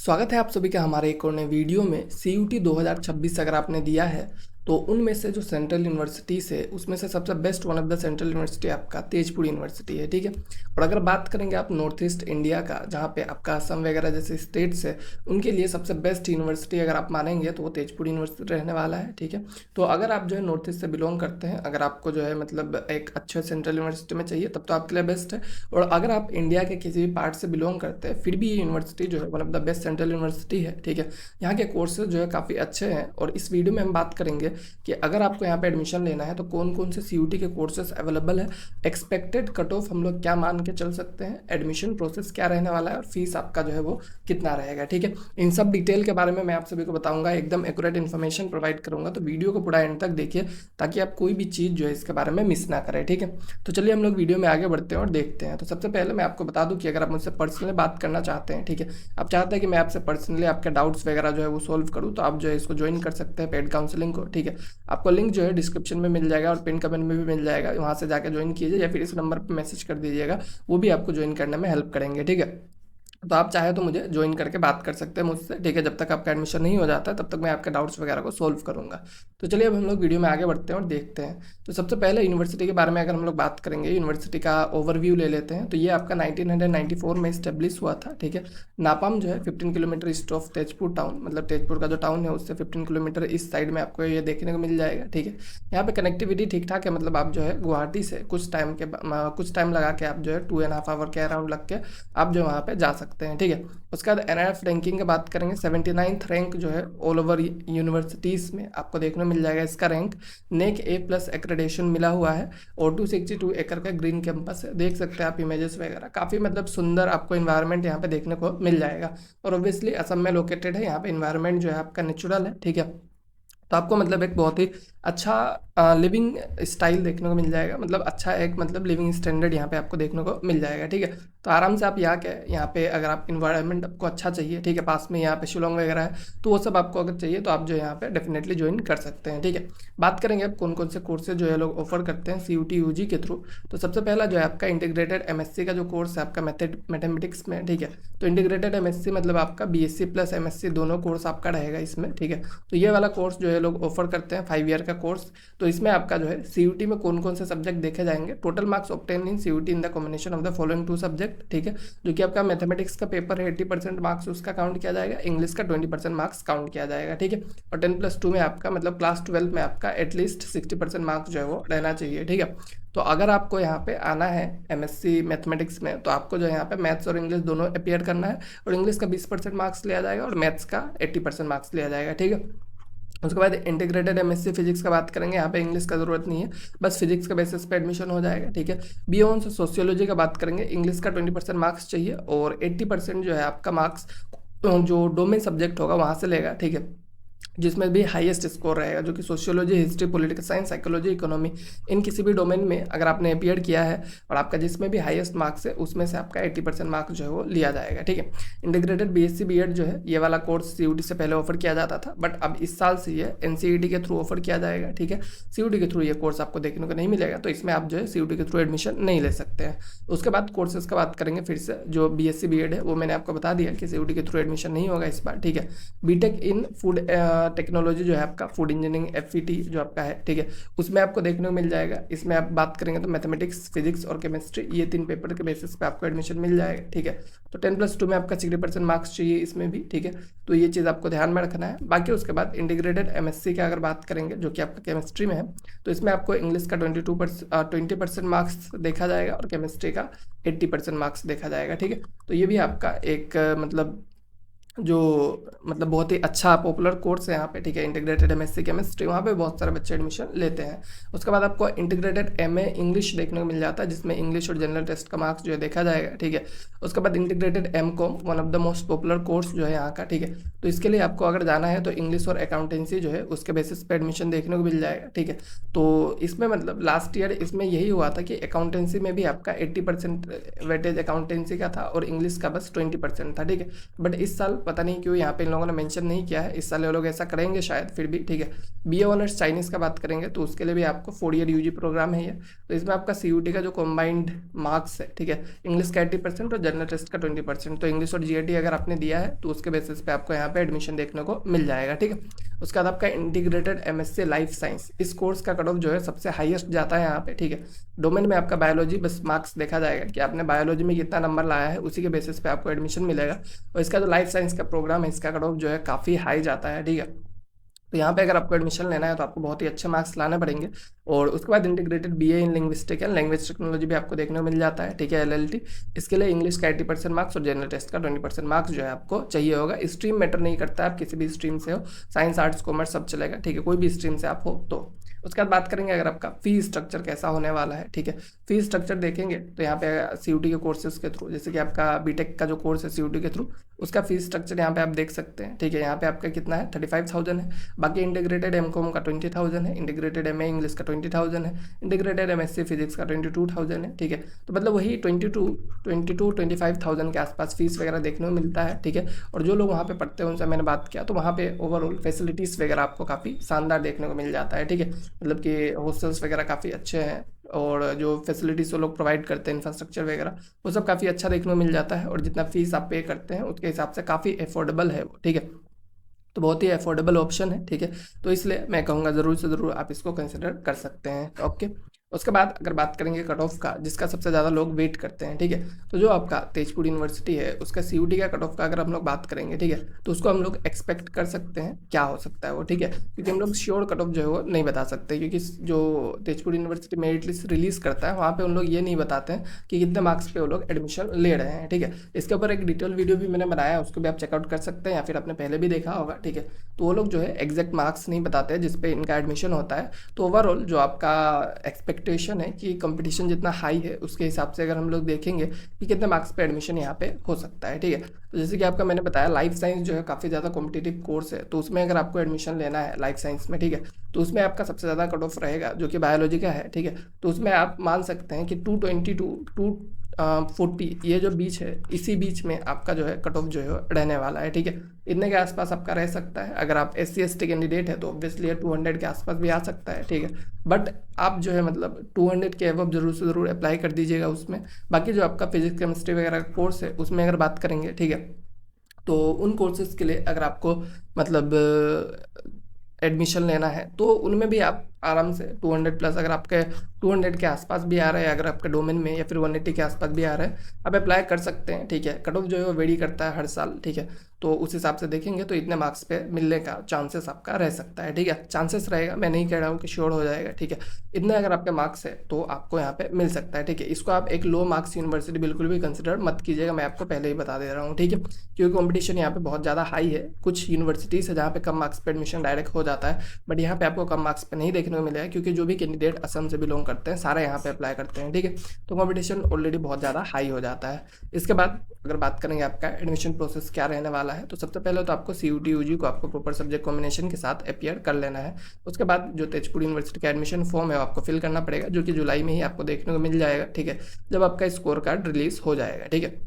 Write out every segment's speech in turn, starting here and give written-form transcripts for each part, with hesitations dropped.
स्वागत है आप सभी का हमारे एक और नए वीडियो में। सीयूटी 2026 अगर आपने दिया है तो उनमें से जो सेंट्रल यूनिवर्सिटी से उसमें से सबसे best one of the central university आपका तेजपुर यूनिवर्सिटी है, ठीक है। और अगर बात करेंगे आप नॉर्थ ईस्ट इंडिया का, जहाँ पे आपका असम वगैरह जैसे स्टेट्स है, उनके लिए सबसे बेस्ट यूनिवर्सिटी अगर आप मानेंगे तो वो तेजपुर यूनिवर्सिटी रहने वाला है, ठीक है। तो अगर आप जो है नॉर्थ ईस्ट से बिलोंग करते हैं, अगर आपको जो है मतलब एक अच्छे सेंट्रल यूनिवर्सिटी में चाहिए तब तो आपके लिए बेस्ट है। और अगर आप इंडिया के किसी भी पार्ट से बिलोंग करते हैं फिर भी ये यूनिवर्सिटी जो है one of the best central university है, ठीक है। यहाँ के कोर्सेज जो है काफ़ी अच्छे हैं और इस वीडियो में हम बात करेंगे कि अगर आपको यहाँ पे एडमिशन लेना है तो कौन कौन से सीयूटी के कोर्सेज अवेलेबल है, एक्सपेक्टेड कट ऑफ हम लोग क्या मान के चल सकते हैं, एडमिशन प्रोसेस क्या रहने वाला है और फीस आपका जो है वो कितना रहेगा, ठीक है। इन सब डिटेल के बारे में मैं आप सभी को बताऊंगा, एकदम एक्यूरेट इन्फॉर्मेशन प्रोवाइड करूंगा। तो वीडियो को पूरा एंड तक देखिए ताकि आप कोई भी चीज़ जो है इसके बारे में मिस ना करें, ठीक है। तो चलिए हम लोग वीडियो में आगे बढ़ते हैं और देखते हैं। तो सबसे पहले मैं आपको बता दूं कि अगर आप मुझसे पर्सनली बात करना चाहते हैं, ठीक है, आप चाहते हैं कि मैं आपसे पर्सनली आपके डाउट्स वगैरह जो है वो सॉल्व करूं, तो आप जो है इसको ज्वाइन कर सकते हैं पेड काउंसलिंग को, ठीक है। आपको लिंक जो है डिस्क्रिप्शन में मिल जाएगा और पिन कमेंट में भी मिल जाएगा, वहाँ से जाकर ज्वाइन कीजिए या फिर इस नंबर पर मैसेज कर दीजिएगा, वो भी आपको ज्वाइन करने में हेल्प करेंगे, ठीक है। तो आप चाहे तो मुझे ज्वाइन करके बात कर सकते हैं मुझसे, ठीक है। जब तक आपका एडमिशन नहीं हो जाता है तब तक मैं आपके डाउट्स वगैरह को सोल्व करूंगा। तो चलिए अब हम लोग वीडियो में आगे बढ़ते हैं और देखते हैं। तो सबसे पहले यूनिवर्सिटी के बारे में अगर हम लोग बात करेंगे, यूनिवर्सिटी का ओवरव्यू ले लेते हैं। तो ये आपका 1994 में इस्टेब्लिश हुआ था, ठीक है। नापाम जो है 15 kilometre east of Tezpur town, मतलब तेजपुर का जो टाउन है उससे 15 किलोमीटर इस साइड में आपको ये देखने को मिल जाएगा, ठीक है। यहाँ पे कनेक्टिविटी ठीक ठाक है, मतलब आप जो है गुवाहाटी से कुछ टाइम लगा के आप जो है 2.5 आवर के अराउंड लग के आप जो वहाँ पे जा सकते हैं, ठीक है। उसके बाद एनआईएफ रैंकिंग की बात करेंगे, 79th रैंक जो है ऑल ओवर यूनिवर्सिटीज़ में आपको देखने को मिल जाएगा इसका रैंक। नेक A+ एक्रेडेशन मिला हुआ है और 262 एकड़ का ग्रीन कैंपस है, देख सकते हैं आप इमेजेस वगैरह, काफ़ी मतलब सुंदर आपको इन्वायरमेंट यहाँ पे देखने को मिल जाएगा। और ऑब्वियसली असम में लोकेटेड है, यहाँ पे इन्वायरमेंट जो है आपका नेचुरल है, ठीक है। तो आपको मतलब एक बहुत ही अच्छा लिविंग स्टाइल देखने को मिल जाएगा, मतलब अच्छा एक मतलब लिविंग स्टैंडर्ड यहाँ पे आपको देखने को मिल जाएगा, ठीक है। तो आराम से आप यहाँ पे अगर आप इन्वायरमेंट आपको अच्छा चाहिए, ठीक है, पास में यहाँ पे शिलोंग वगैरह है, तो वो सब आपको अगर चाहिए तो आप जो यहाँ पे डेफिनेटली ज्वाइन कर सकते हैं, ठीक है। बात करेंगे अब कौन कौन से कोर्सेज जो है लोग ऑफर करते हैं सीयूटी यूजी के थ्रू। तो सबसे पहला जो है आपका इंटीग्रेटेड एमएससी का जो कोर्स है आपका मैथमेटिक्स में, ठीक है। तो इंटीग्रेटेड एमएससी मतलब आपका बीएससी प्लस एमएससी दोनों कोर्स आपका रहेगा इसमें, ठीक है। तो ये वाला कोर्स जो है लोग ऑफर करते हैं 5 ईयर का कोर्स। तो इसमें आपका जो है सीयूटी में कौन कौन से सब्जेक्ट देखे जाएंगे, total marks obtain in CUET in the combination of the following 2 subject, ठीक है। जो कि आपका मैथमेटिक्स का पेपर है 80% मार्क्स उसका काउंट किया जाएगा, इंग्लिश का 20% मार्क्स काउंट किया जाएगा, ठीक है। और 10+2 में आपका मतलब क्लास 12 में आपका एटलीस्ट 60% मार्क्स जो है वो रहना चाहिए, ठीक है। तो अगर आपको यहाँ पे आना है एमएससी मैथमेटिक्स में तो आपको जो है यहाँ पे मैथ्स और इंग्लिश दोनों अपियर करना है, और इंग्लिश का 20% मार्क्स लिया जाएगा और मैथ्स का 80% मार्क्स लिया जाएगा, ठीक है। उसके बाद इंटीग्रेटेड एमएससी फिजिक्स का बात करेंगे, यहाँ पे इंग्लिश का ज़रूरत नहीं है, बस फिजिक्स के बेसिस पे एडमिशन हो जाएगा, ठीक है। बियॉन्ड सोशियोलॉजी का बात करेंगे, इंग्लिश का 20% मार्क्स चाहिए और 80% जो है आपका मार्क्स जो डोमेन सब्जेक्ट होगा वहाँ से लेगा, ठीक है, जिसमें भी हाईएस्ट स्कोर रहेगा, जो कि sociology, history, political science, psychology, economy, इन किसी भी डोमेन में अगर आपने अपीयर किया है और आपका जिसमें भी हाईएस्ट मार्क्स है उसमें से आपका 80% मार्क्स जो है वो लिया जाएगा, ठीक है। इंटीग्रेटेड बीएससी बीएड जो है ये वाला कोर्स सीयूटी से पहले ऑफर किया जाता था, बट अब इस साल से ये एनसीईटी के थ्रू ऑफर किया जाएगा, ठीक है। सीयूटी के थ्रू ये कोर्स आपको देखने को नहीं मिलेगा, तो इसमें आप जो है सीयूटी के थ्रू एडमिशन नहीं ले सकते हैं। उसके बाद कोर्सेज का बात करेंगे, फिर से जो बीएससी बीएड है वो मैंने आपको बता दिया कि सीयूटी के थ्रू एडमिशन नहीं होगा इस बार, ठीक है। बीटेक इन फूड टेक्नोलॉजी जो है आपका फूड इंजीनियरिंग एफईटी जो आपका है, ठीक है, उसमें आपको देखने को मिल जाएगा। इसमें आप बात करेंगे तो मैथमेटिक्स, फिजिक्स और केमिस्ट्री, ये 3 पेपर के बेसिस पे आपको एडमिशन मिल जाएगा, ठीक है। तो 10+2 में आपका 60% मार्क्स चाहिए इसमें भी, ठीक है। तो ये चीज़ आपको ध्यान में रखना है। बाकी उसके बाद इंटीग्रेटेड एमएससी का अगर बात करेंगे जो कि आपका केमिस्ट्री में है, तो इसमें आपको इंग्लिश का 20% मार्क्स देखा जाएगा और केमिस्ट्री का 80% मार्क्स देखा जाएगा, ठीक है। तो ये भी आपका एक मतलब जो मतलब बहुत ही अच्छा पॉपुलर कोर्स है यहाँ पे, ठीक है, इंटीग्रेटेड एमएससी केमिस्ट्री, वहाँ पे बहुत सारे बच्चे एडमिशन लेते हैं। उसके बाद आपको इंटीग्रेटेड एमए इंग्लिश देखने को मिल जाता है, जिसमें इंग्लिश और जनरल टेस्ट का मार्क्स जो है देखा जाएगा, ठीक है। उसके बाद integrated MCom, one of the most popular course जो है यहाँ का, ठीक है। तो इसके लिए आपको अगर जाना है तो इंग्लिश और अकाउंटेंसी जो है उसके बेसिस पे एडमिशन देखने को मिल जाएगा, ठीक है। तो इसमें मतलब लास्ट ईयर इसमें यही हुआ था कि अकाउंटेंसी में भी आपका 80% वेटेज अकाउंटेंसी का था और इंग्लिश का बस 20% था, ठीक है। बट इस साल पता नहीं क्यों यहाँ पे इन लोगों ने मेंशन नहीं किया है, इस साल ये लोग ऐसा करेंगे शायद, फिर भी ठीक है। बीए ऑनर्स चाइनीज़ का बात करेंगे तो उसके लिए भी आपको 4 ईयर यूजी प्रोग्राम है ये। तो इसमें आपका सीयूटी का जो कॉम्बाइंड मार्क्स है, ठीक है, इंग्लिश का 80% और जनरल टेस्ट का 20%। तो इंग्लिश और जीएटी अगर आपने दिया है तो उसके बेसिस पे आपको यहाँ पे एडमिशन देखने को मिल जाएगा, ठीक है। उसके बाद आपका इंटीग्रेटेड एमएससी लाइफ साइंस, इस कोर्स का कट ऑफ जो है सबसे हाईएस्ट जाता है यहाँ पे, ठीक है। डोमेन में आपका बायोलॉजी, बस मार्क्स देखा जाएगा कि आपने बायोलॉजी में कितना नंबर लाया है, उसी के बेसिस पे आपको एडमिशन मिलेगा। और इसका जो लाइफ साइंस का प्रोग्राम है, इसका कट ऑफ जो है काफ़ी हाई जाता है, ठीक है। तो यहाँ पे अगर आपको एडमिशन लेना है तो आपको बहुत ही अच्छे मार्क्स लाने पड़ेंगे। और उसके बाद integrated BA in linguistic and language technology भी आपको देखने को मिल जाता है, ठीक है, एलएलटी। इसके लिए इंग्लिश का 80% मार्क्स और जनरल टेस्ट का 20% मार्क्स जो है आपको चाहिए होगा। स्ट्रीम मैटर नहीं करता है, आप किसी भी स्ट्रीम से हो, साइंस आर्ट्स कॉमर्स सब चलेगा, ठीक है, कोई भी स्ट्रीम से आप हो तो। उसके बाद बात करेंगे अगर आपका फी स्ट्रक्चर कैसा होने वाला है, ठीक है। फी स्ट्रक्चर देखेंगे तो यहाँ पे सीयूटी के कोर्सेज के थ्रू, जैसे कि आपका बीटेक का जो कोर्स है सीयूटी के थ्रू, उसका फीस स्ट्रक्चर यहाँ पे आप देख सकते हैं, ठीक है। यहाँ पे आपका कितना है, 35,000 है। बाकी इंटीग्रेटेड एमकॉम का 20,000 है, इंटीग्रेटेड एमए इंग्लिश का 20,000 है, इंटीग्रेटेड एमएससी फिजिक्स का 22,000 है, ठीक है। तो मतलब वही 25,000 के आसपास फीस वगैरह देखने को मिलता है, ठीक है। और जो लोग वहाँ पे पढ़ते हैं उनसे मैंने बात किया तो वहाँ पे ओवरऑल फैसिलिटीज़ वगैरह आपको काफ़ी शानदार देखने को मिल जाता है, ठीक है। मतलब कि हॉस्टल्स वगैरह काफ़ी अच्छे हैं और जो फैसिलिटीज़ वो लोग प्रोवाइड करते हैं, इंफ्रास्ट्रक्चर वगैरह, वो सब काफ़ी अच्छा देखने को मिल जाता है। और जितना फीस आप पे करते हैं उसके हिसाब से काफ़ी अफोर्डेबल है वो, ठीक है। तो बहुत ही अफोर्डेबल ऑप्शन है, ठीक है। तो इसलिए मैं कहूँगा ज़रूर से ज़रूर आप इसको कंसिडर कर सकते हैं, ओके। उसके बाद अगर बात करेंगे कट ऑफ का, जिसका सबसे ज़्यादा लोग वेट करते हैं, ठीक है। तो जो आपका तेजपुर यूनिवर्सिटी है उसका सीयूटी का कट ऑफ का अगर हम लोग बात करेंगे, ठीक है, तो उसको हम लोग एक्सपेक्ट कर सकते हैं क्या हो सकता है वो, ठीक है। क्योंकि हम लोग श्योर कट ऑफ जो है वो नहीं बता सकते, क्योंकि जो Tezpur university merit list release करता है वहाँ पर उन लोग ये नहीं बताते हैं कि कितने मार्क्स पे वो लोग एडमिशन ले रहे हैं, ठीक है। इसके ऊपर एक डिटेल वीडियो भी मैंने बनाया है, उसको भी आप चेकआउट कर सकते हैं, या फिर आपने पहले भी देखा होगा, ठीक है। तो वो लोग जो है एग्जैक्ट मार्क्स नहीं बताते हैं जिसपे इनका एडमिशन होता है। तो ओवरऑल जो आपका एक्सपेक्टेशन है कि कंपटीशन जितना हाई है उसके हिसाब से अगर हम लोग देखेंगे कि कितने मार्क्स पे एडमिशन यहाँ पे हो सकता है, ठीक है। तो जैसे कि आपका मैंने बताया लाइफ साइंस जो है काफ़ी ज़्यादा कॉम्पिटिटिव कोर्स है, तो उसमें अगर आपको एडमिशन लेना है लाइफ साइंस में, ठीक है, तो उसमें आपका सबसे ज़्यादा कट ऑफ रहेगा जो कि बायोलॉजी का है, ठीक है। तो उसमें आप मान सकते हैं कि 220 ये जो बीच है, इसी बीच में आपका जो है कट ऑफ जो है रहने वाला है, ठीक है। इतने के आसपास आपका रह सकता है। अगर आप SC/ST कैंडिडेट है तो ऑब्वियसली 200 के आसपास भी आ सकता है, ठीक है। बट आप जो है मतलब 200 के एबव जरूर से ज़रूर अप्लाई कर दीजिएगा उसमें। बाकी जो आपका फिजिक्स केमिस्ट्री वगैरह का कोर्स है उसमें अगर बात करेंगे, ठीक है, तो उन कोर्सेज़ के लिए अगर आपको मतलब एडमिशन लेना है तो उनमें भी आप आराम से 200 प्लस, अगर आपके 200 के आसपास भी आ रहा है, अगर आपके डोमेन में, या फिर 180 के आसपास भी आ रहा है, आप अप्लाई कर सकते हैं, ठीक है। कट ऑफ जो है वो वेरी करता है हर साल, ठीक है। तो उस हिसाब से देखेंगे तो इतने मार्क्स पे मिलने का चांसेस आपका रह सकता है, ठीक है। चांसेस रहेगा, मैं नहीं कह रहा हूँ कि श्योर हो जाएगा, ठीक है। इतने अगर आपके मार्क्स है तो आपको यहाँ पे मिल सकता है, ठीक है। इसको आप एक लो मार्क्स यूनिवर्सिटी बिल्कुल भी कंसिडर मत कीजिएगा, मैं आपको पहले ही बता दे रहा हूँ, ठीक है। क्योंकि कॉम्पिटिशन यहाँ पे बहुत ज़्यादा हाई है। कुछ यूनिवर्सिटीज़ है जहाँ पे कम मार्क्स पे एडमिशन डायरेक्ट हो जाता है, बट यहाँ पे आपको कम मार्क्स पे नहीं देखने को मिलेगा, क्योंकि जो भी कैंडिडेट असम से बिलोंग करते हैं सारे यहाँ पे अप्लाई करते हैं, ठीक है। तो कंपटीशन ऑलरेडी बहुत ज़्यादा हाई हो जाता है। इसके बाद अगर बात करेंगे आपका एडमिशन प्रोसेस क्या रहने वाला है, तो सबसे पहले तो आपको CUT UG को आपको प्रॉपर सब्जेक्ट कॉम्बिनेशन के साथ अपीयर कर लेना है। उसके बाद जो तेजपुर यूनिवर्सिटी का एडमिशन फॉर्म है वो आपको फिल करना पड़ेगा, जो कि जुलाई में ही आपको देखने को मिल जाएगा, ठीक है, जब आपका स्कोर कार्ड रिलीज़ हो जाएगा, ठीक है।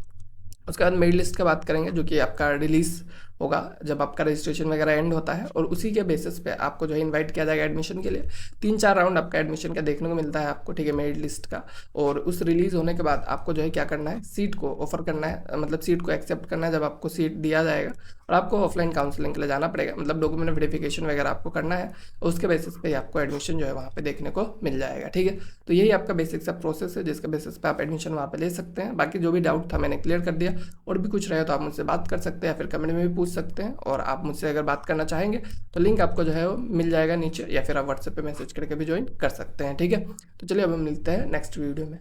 उसके बाद मेरिट लिस्ट की बात करेंगे, जो कि आपका रिलीज़ होगा जब आपका रजिस्ट्रेशन वगैरह एंड होता है, और उसी के बेसिस पे आपको जो है इनवाइट किया जाएगा एडमिशन के लिए। 3-4 राउंड आपका एडमिशन का देखने को मिलता है आपको, ठीक है, मेरिट लिस्ट का। और उस रिलीज़ होने के बाद आपको जो है क्या करना है, सीट को ऑफर करना है, मतलब सीट को एक्सेप्ट करना है जब आपको सीट दिया जाएगा, और आपको ऑफलाइन काउंसलिंग के लिए जाना पड़ेगा, मतलब डॉक्यूमेंट वेरिफिकेशन वगैरह आपको करना है। उसके बेसिस पे आपको एडमिशन जो है वहाँ पे देखने को मिल जाएगा, ठीक है। तो यही आपका बेसिक सा प्रोसेस है जिसके बेसिस पे आप एडमिशन वहाँ पे ले सकते हैं। बाकी जो भी डाउट था मैंने क्लियर कर दिया, और भी कुछ रहे तो आप मुझसे बात कर सकते हैं, या फिर कमेंट में भी पूछ सकते हैं। और आप मुझसे अगर बात करना चाहेंगे तो लिंक आपको जो है वो मिल जाएगा नीचे, या फिर आप व्हाट्सएप पे मैसेज करके भी ज्वाइन कर सकते हैं, ठीक है। तो चलिए अब हम मिलते हैं नेक्स्ट वीडियो में।